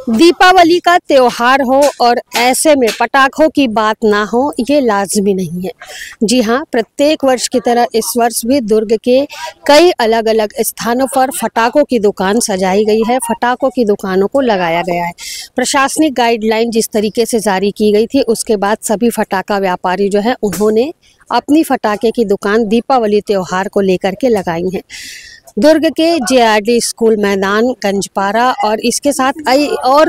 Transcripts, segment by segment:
दीपावली का त्योहार हो और ऐसे में पटाखों की बात ना हो ये लाजमी नहीं है। जी हाँ, प्रत्येक वर्ष की तरह इस वर्ष भी दुर्ग के कई अलग अलग स्थानों पर फटाकों की दुकान सजाई गई है। फटाकों की दुकानों को लगाया गया है। प्रशासनिक गाइडलाइन जिस तरीके से जारी की गई थी उसके बाद सभी फटाका व्यापारी जो है उन्होंने अपनी फटाके की दुकान दीपावली त्योहार को लेकर के लगाई है। दुर्ग के जेआरडी स्कूल मैदान, गंजपारा और इसके साथ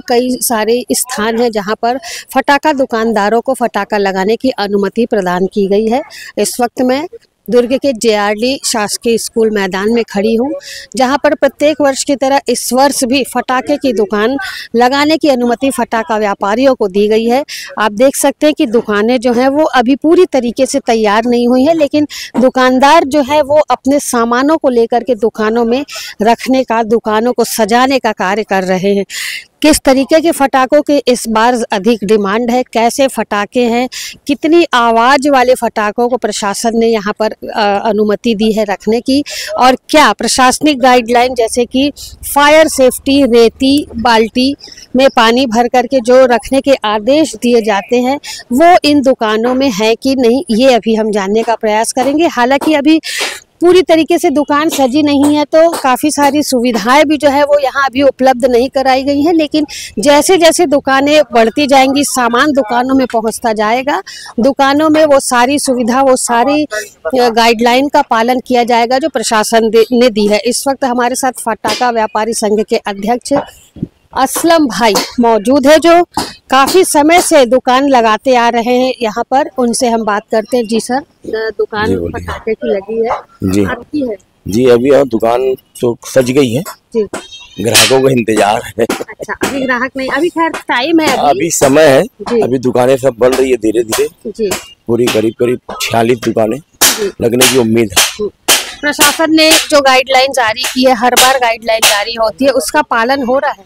कई सारे स्थान हैं जहां पर फटाका दुकानदारों को फटाका लगाने की अनुमति प्रदान की गई है। इस वक्त मैं दुर्ग के जेआरडी शासकीय स्कूल मैदान में खड़ी हूं, जहां पर प्रत्येक वर्ष की तरह इस वर्ष भी फटाके की दुकान लगाने की अनुमति फटाका व्यापारियों को दी गई है। आप देख सकते हैं कि दुकानें जो हैं वो अभी पूरी तरीके से तैयार नहीं हुई है, लेकिन दुकानदार जो है वो अपने सामानों को लेकर के दुकानों में रखने का, दुकानों को सजाने का कार्य कर रहे हैं। किस तरीके के फटाकों की इस बार अधिक डिमांड है, कैसे फटाके हैं, कितनी आवाज़ वाले फटाकों को प्रशासन ने यहाँ पर अनुमति दी है रखने की, और क्या प्रशासनिक गाइडलाइन जैसे कि फायर सेफ्टी, रेती बाल्टी में पानी भर करके जो रखने के आदेश दिए जाते हैं वो इन दुकानों में है कि नहीं, ये अभी हम जानने का प्रयास करेंगे। हालांकि अभी पूरी तरीके से दुकान सजी नहीं है तो काफ़ी सारी सुविधाएं भी जो है वो यहाँ अभी उपलब्ध नहीं कराई गई हैं, लेकिन जैसे जैसे दुकानें बढ़ती जाएंगी, सामान दुकानों में पहुँचता जाएगा, दुकानों में वो सारी सुविधा, वो सारी गाइडलाइन का पालन किया जाएगा जो प्रशासन ने दी है। इस वक्त हमारे साथ फटाका व्यापारी संघ के अध्यक्ष असलम भाई मौजूद है जो काफ़ी समय से दुकान लगाते आ रहे हैं यहाँ पर। उनसे हम बात करते हैं। जी सर, दुकान फटाके की लगी है, जी आपकी है? जी अभी यहाँ दुकान तो सज गई है जी, ग्राहकों का इंतजार है। अच्छा, अभी ग्राहक नहीं, अभी खैर टाइम है, अभी समय है, अभी दुकानें सब बन रही है धीरे धीरे जी। पूरी करीब 46 दुकानें लगने की उम्मीद है। प्रशासन ने जो गाइडलाइन जारी की है, हर बार गाइडलाइन जारी होती है, उसका पालन हो रहा है?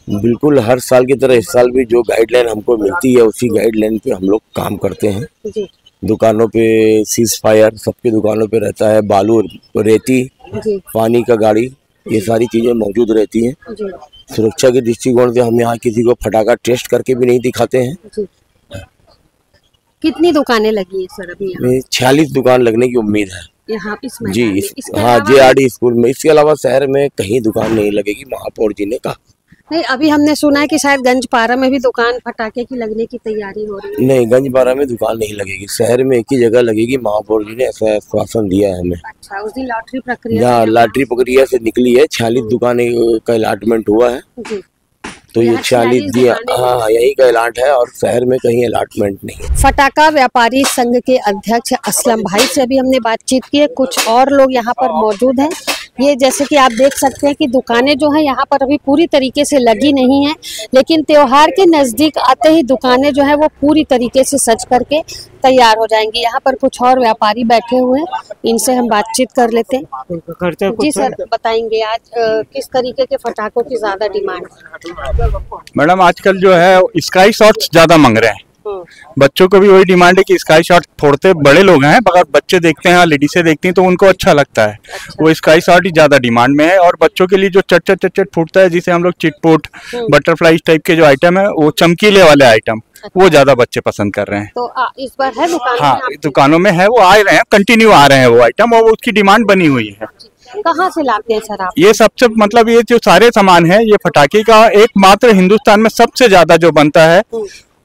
बिल्कुल, हर साल की तरह इस साल भी जो गाइडलाइन हमको मिलती है उसी गाइडलाइन पे हम लोग काम करते हैं जी। दुकानों पे सीज फायर सबकी दुकानों पे रहता है, बालू, रेती जी, पानी का गाड़ी, ये सारी चीजें मौजूद रहती हैं। सुरक्षा के दृष्टिकोण से हम यहाँ किसी को फटाका टेस्ट करके भी नहीं दिखाते हैं जी। कितनी दुकानें लगी है सर अभी? 46 दुकान लगने की उम्मीद है यहाँ जी। हाँ, जेआरडी स्कूल में। इसके अलावा शहर में कहीं दुकान नहीं लगेगी, महापौर जी ने कहा। नहीं, अभी हमने सुना है कि शायद गंजपारा में भी दुकान फटाके की लगने की तैयारी हो रही है। नहीं, गंजपारा में दुकान नहीं लगेगी, शहर में एक ही जगह लगेगी। महापौर जी ने ऐसा आश्वासन दिया है हमें। अच्छा, उस दिन लॉटरी प्रक्रिया, लॉटरी प्रक्रिया से निकली है, 46 दुकानें का अलॉटमेंट हुआ है जी। तो ये 46 दिया, हाँ यही का अलॉट है और शहर में कहीं अलॉटमेंट नहीं। फटाका व्यापारी संघ के अध्यक्ष असलम भाई से अभी हमने बातचीत की है। कुछ और लोग यहाँ पर मौजूद हैं। ये जैसे कि आप देख सकते हैं कि दुकानें जो हैं यहाँ पर अभी पूरी तरीके से लगी नहीं हैं, लेकिन त्योहार के नज़दीक आते ही दुकानें जो है वो पूरी तरीके से सज करके तैयार हो जाएंगी। यहाँ पर कुछ और व्यापारी बैठे हुए हैं, इनसे हम बातचीत कर लेते हैं। जी सर, बताएंगे आज किस तरीके के फटाकों की ज़्यादा डिमांड? मैडम आजकल जो है स्काई शॉट्स ज़्यादा मांग रहे हैं। बच्चों को भी वही डिमांड है कि स्काई शॉट फोड़ते बड़े लोग हैं, मगर बच्चे देखते हैं, लेडीसें देखती हैं तो उनको अच्छा लगता है। अच्छा। वो स्काई शॉट ही ज्यादा डिमांड में है। और बच्चों के लिए जो चट फूटता है, जिसे हम लोग चिटपुट, बटरफ्लाई टाइप के जो आइटम है, वो चमकीले वाले आइटम, वो ज्यादा बच्चे पसंद कर रहे हैं। तो इस बार है दुकान? हाँ, दुकानों में है, वो आ रहे हैं, कंटिन्यू आ रहे हैं वो आइटम, और उसकी डिमांड बनी हुई है। कहाँ से लाते हैं सर आप? ये सबसे मतलब ये जो सारे सामान है, ये फटाके का एकमात्र हिंदुस्तान में सबसे ज्यादा जो बनता है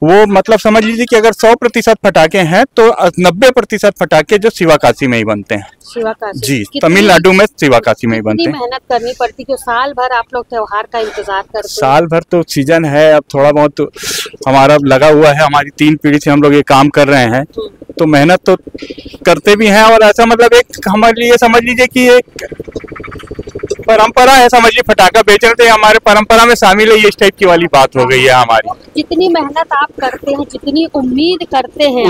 वो, मतलब समझ लीजिए कि अगर 100% फटाके हैं तो 90% फटाके जो शिवाकाशी में ही बनते हैं। शिवाकाशी जी, तमिलनाडु में शिवाकाशी में ही बनते हैं। मेहनत करनी पड़ती है, साल भर आप लोग त्योहार का इंतजार करते हैं। साल भर तो सीजन है, अब थोड़ा बहुत तो हमारा लगा हुआ है, हमारी 3 पीढ़ी से हम लोग ये काम कर रहे हैं, तो मेहनत तो करते भी हैं। और ऐसा मतलब एक हमारे लिए समझ लीजिए कि एक परंपरा है, समझिए फटाका बेचने से हमारे परंपरा में शामिल है, ये इस टाइप की वाली बात हो गई है हमारी। जितनी मेहनत आप करते हैं, जितनी उम्मीद करते हैं,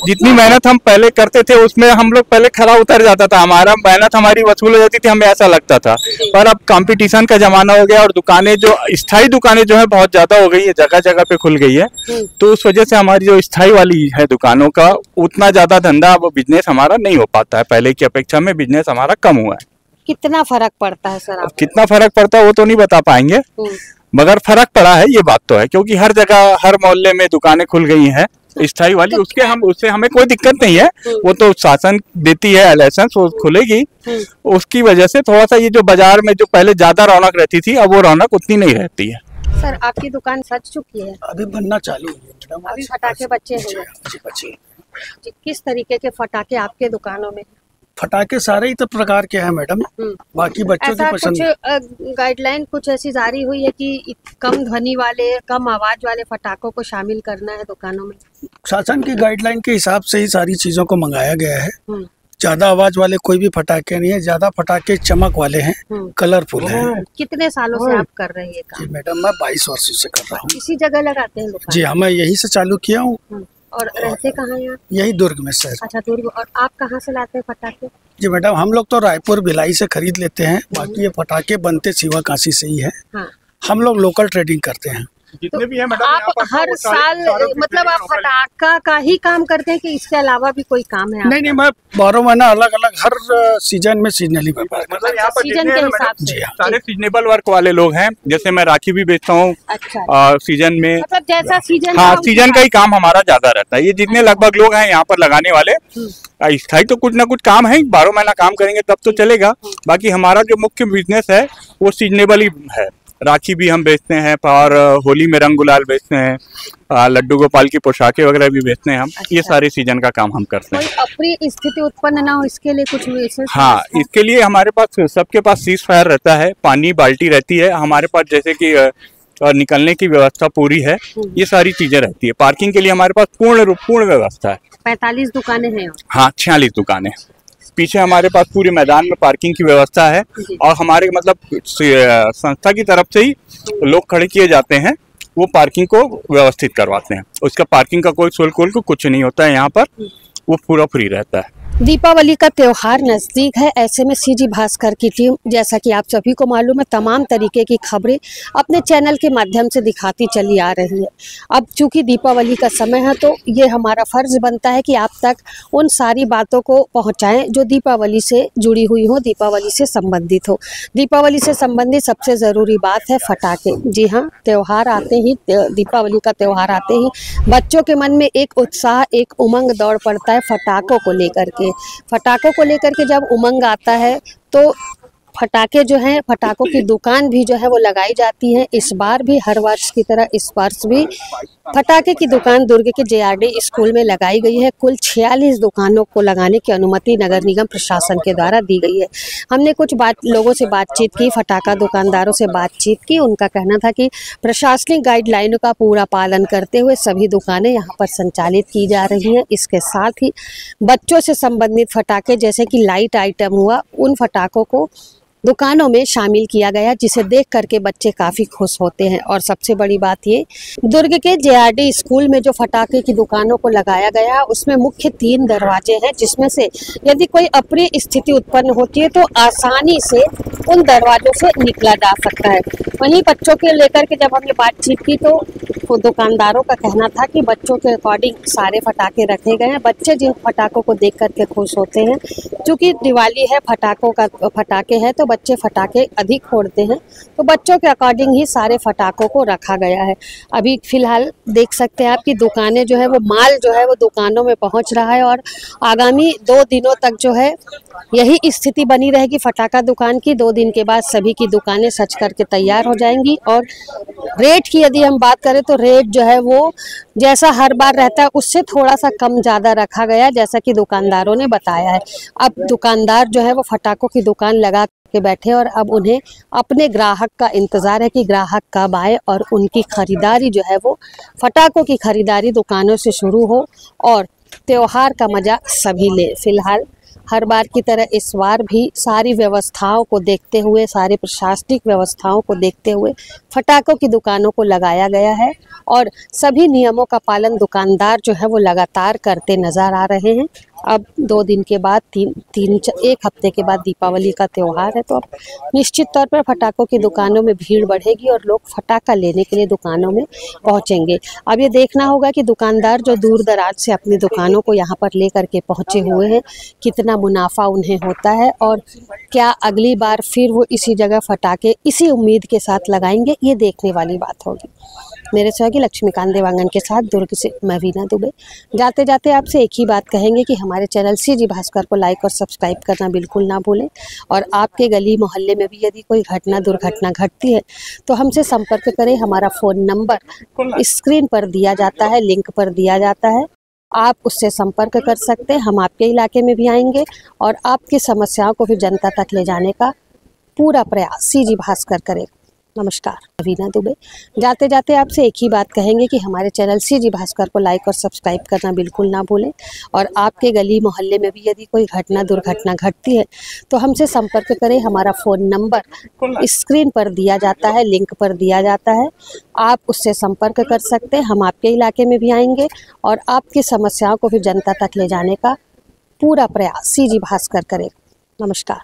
जितनी मेहनत हम पहले करते थे उसमें हम लोग पहले खरा उतर जाता था, हमारा मेहनत हमारी वसूल हो जाती थी, हमें ऐसा लगता था। पर अब कंपटीशन का जमाना हो गया और दुकानें जो स्थायी दुकानें जो है बहुत ज्यादा हो गई है, जगह जगह पे खुल गई है, तो उस वजह से हमारी जो स्थायी वाली है दुकानों का उतना ज्यादा धंधा, वो बिजनेस हमारा नहीं हो पाता है। पहले की अपेक्षा में बिजनेस हमारा कम हुआ है। कितना फर्क पड़ता है सर? आप कितना फर्क पड़ता है वो तो नहीं बता पाएंगे, मगर फर्क पड़ा है, ये बात तो है, क्योंकि हर जगह हर मोहल्ले में दुकानें खुल गई हैं स्थायी वाली। उससे हमें कोई दिक्कत नहीं है, वो तो शासन देती है लाइसेंस, वो खुलेगी। उसकी वजह से थोड़ा सा ये जो बाजार में जो पहले ज्यादा रौनक रहती थी, अब वो रौनक उतनी नहीं रहती है। सर, आपकी दुकान सज चुकी है? अभी बनना चालू है मैडम। अभी फटाके बचे हैं? जी, किस तरीके के फटाके आपके दुकानों में? फटाके सारे ही तो प्रकार के हैं मैडम, बाकी बच्चों की पसंद। कुछ गाइडलाइन कुछ ऐसी जारी हुई है कि कम ध्वनि वाले, कम आवाज वाले फटाकों को शामिल करना है दुकानों में? शासन की गाइडलाइन के हिसाब से ही सारी चीजों को मंगाया गया है। ज्यादा आवाज वाले कोई भी फटाके नहीं है, ज्यादा फटाके चमक वाले हैं, कलरफुल हैं। कितने सालों से आप कर रहे हैं काम? जी मैडम, मैं 22 वर्ष से कर रहा हूँ। इसी जगह लगाते हैं दुकान? जी हाँ, मैं यही से चालू किया हूँ। और रहते कहाँ हैं आप? यही दुर्ग में सर। अच्छा, दुर्ग। और आप कहाँ से लाते हैं फटाके? जी मैडम, हम लोग तो रायपुर भिलाई से खरीद लेते हैं, बाकी ये फटाके बनते सिवा काशी से ही है। हम लोग लोकल ट्रेडिंग करते हैं। जितने भी हैं मैडम, आप हर साल मतलब आप फटाका का ही काम करते हैं कि इसके अलावा भी कोई काम है? नहीं, मैं 12 महीना अलग अलग हर सीजन में सीजनली व्यापार करता हूं। मतलब यहाँ पर सीजन के हिसाब से? जी हाँ, सारे सीजनेबल वर्क वाले लोग हैं। जैसे मैं राखी भी बेचता हूँ। अच्छा। सीजन में, मतलब जैसा सीजन, हाँ, सीजन का ही काम हमारा ज्यादा रहता है। ये जितने लगभग लोग हैं यहाँ पर लगाने वाले, स्थायी तो कुछ ना कुछ काम है, 12 महीना काम करेंगे तब तो चलेगा। बाकी हमारा जो मुख्य बिजनेस है वो सीजनेबल ही है। राखी भी हम बेचते हैं और होली में रंग गुलाल बेचते हैं, लड्डू गोपाल की पोशाकें वगैरह भी बेचते हैं हम। अच्छा। ये सारे सीजन का काम हम करते हैं। कोई अप्रिय स्थिति उत्पन्न ना हो इसके लिए कुछ विशेष? हाँ, इसके लिए हमारे पास, सबके पास सीज फायर रहता है, पानी बाल्टी रहती है हमारे पास, जैसे कि और निकलने की व्यवस्था पूरी है। ये सारी चीजें रहती है। पार्किंग के लिए हमारे पास पूर्ण व्यवस्था है। 45 दुकानें हैं? हाँ, 46 दुकानें। पीछे हमारे पास पूरे मैदान में पार्किंग की व्यवस्था है और हमारे मतलब संस्था की तरफ से ही लोग खड़े किए जाते हैं, वो पार्किंग को व्यवस्थित करवाते हैं। उसका पार्किंग का कोई शुल्क कुछ नहीं होता है यहाँ पर, वो पूरा फ्री रहता है। दीपावली का त्योहार नज़दीक है, ऐसे में सीजी भास्कर की टीम, जैसा कि आप सभी को मालूम है, तमाम तरीके की खबरें अपने चैनल के माध्यम से दिखाती चली आ रही है। अब चूंकि दीपावली का समय है तो ये हमारा फ़र्ज़ बनता है कि आप तक उन सारी बातों को पहुंचाएं जो दीपावली से जुड़ी हुई हो, दीपावली से संबंधित हो। दीपावली से संबंधित सबसे ज़रूरी बात है फटाके। जी हाँ, त्यौहार आते ही, दीपावली का त्यौहार आते ही बच्चों के मन में एक उत्साह, एक उमंग दौड़ पड़ता है फटाकों को लेकर के। फटाकों को लेकर के जब उमंग आता है तो फटाके जो हैं, फटाकों की दुकान भी जो है वो लगाई जाती है। इस बार भी हर वर्ष की तरह इस वर्ष भी फटाके की दुकान दुर्ग के JRD स्कूल में लगाई गई है। कुल 46 दुकानों को लगाने की अनुमति नगर निगम प्रशासन के द्वारा दी गई है। हमने कुछ लोगों से बातचीत की, फटाका दुकानदारों से बातचीत की। उनका कहना था कि प्रशासनिक गाइडलाइनों का पूरा पालन करते हुए सभी दुकानें यहाँ पर संचालित की जा रही हैं। इसके साथ ही बच्चों से संबंधित फटाके जैसे कि लाइट आइटम हुआ, उन फटाकों को दुकानों में शामिल किया गया, जिसे देख करके बच्चे काफ़ी खुश होते हैं। और सबसे बड़ी बात ये, दुर्ग के JRD स्कूल में जो फटाके की दुकानों को लगाया गया उसमें मुख्य 3 दरवाजे हैं, जिसमें से यदि कोई अप्रिय स्थिति उत्पन्न होती है तो आसानी से उन दरवाजों से निकला जा सकता है। वहीं बच्चों के लेकर के जब हमने बातचीत की तो दुकानदारों का कहना था कि बच्चों के अकॉर्डिंग सारे फटाके रखे गए हैं। बच्चे जिन फटाकों को देख करके खुश होते हैं, क्योंकि दिवाली है, फटाके हैं तो बच्चे फटाके अधिक फोड़ते हैं, तो बच्चों के अकॉर्डिंग ही सारे फटाकों को रखा गया है। अभी फिलहाल देख सकते हैं आपकी दुकानें जो है वो, माल जो है वो दुकानों में पहुंच रहा है और आगामी 2 दिनों तक जो है यही स्थिति बनी रहेगी फटाका दुकान की। 2 दिन के बाद सभी की दुकानें सज करके तैयार हो जाएंगी। और रेट की यदि हम बात करें तो रेट जो है वो जैसा हर बार रहता है उससे थोड़ा सा कम ज़्यादा रखा गया, जैसा कि दुकानदारों ने बताया है। अब दुकानदार जो है वो फटाकों की दुकान लगा के बैठे और अब उन्हें अपने ग्राहक का इंतज़ार है कि ग्राहक कब आए और उनकी खरीदारी जो है वो, फटाकों की खरीदारी दुकानों से शुरू हो और त्योहार का मज़ा सभी ले। फिलहाल हर बार की तरह इस बार भी सारी व्यवस्थाओं को देखते हुए, सारी प्रशासनिक व्यवस्थाओं को देखते हुए फटाकों की दुकानों को लगाया गया है और सभी नियमों का पालन दुकानदार जो है वो लगातार करते नज़र आ रहे हैं। अब 2 दिन के बाद एक हफ्ते के बाद दीपावली का त्यौहार है, तो अब निश्चित तौर पर फटाकों की दुकानों में भीड़ बढ़ेगी और लोग फटाका लेने के लिए दुकानों में पहुंचेंगे। अब ये देखना होगा कि दुकानदार जो दूर दराज से अपनी दुकानों को यहाँ पर लेकर के पहुंचे हुए हैं, कितना मुनाफा उन्हें होता है और क्या अगली बार फिर वो इसी जगह फटाके इसी उम्मीद के साथ लगाएंगे, ये देखने वाली बात होगी। मेरे सहयोगी लक्ष्मीकांत देवांगन के साथ दुर्ग से मैं वीना दुबे। जाते जाते आपसे एक ही बात कहेंगे कि हमारे चैनल सीजी भास्कर को लाइक और सब्सक्राइब करना बिल्कुल ना भूलें, और आपके गली मोहल्ले में भी यदि कोई दुर्घटना घटती है तो हमसे संपर्क करें। हमारा फ़ोन नंबर स्क्रीन पर दिया जाता है, लिंक पर दिया जाता है, आप उससे संपर्क कर सकते हैं। हम आपके इलाके में भी आएंगे और आपकी समस्याओं को भी जनता तक ले जाने का पूरा प्रयास सीजी भास्कर करेगा। नमस्कार, वीना दुबे। जाते जाते आपसे एक ही बात कहेंगे कि हमारे चैनल सीजी भास्कर को लाइक और सब्सक्राइब करना बिल्कुल ना भूलें, और आपके गली मोहल्ले में भी यदि कोई दुर्घटना घटती है तो हमसे संपर्क करें। हमारा फ़ोन नंबर स्क्रीन पर दिया जाता है, लिंक पर दिया जाता है, आप उससे संपर्क कर सकते हैं। हम आपके इलाके में भी आएंगे और आपकी समस्याओं को भी जनता तक ले जाने का पूरा प्रयास सीजी भास्कर करेगा। नमस्कार।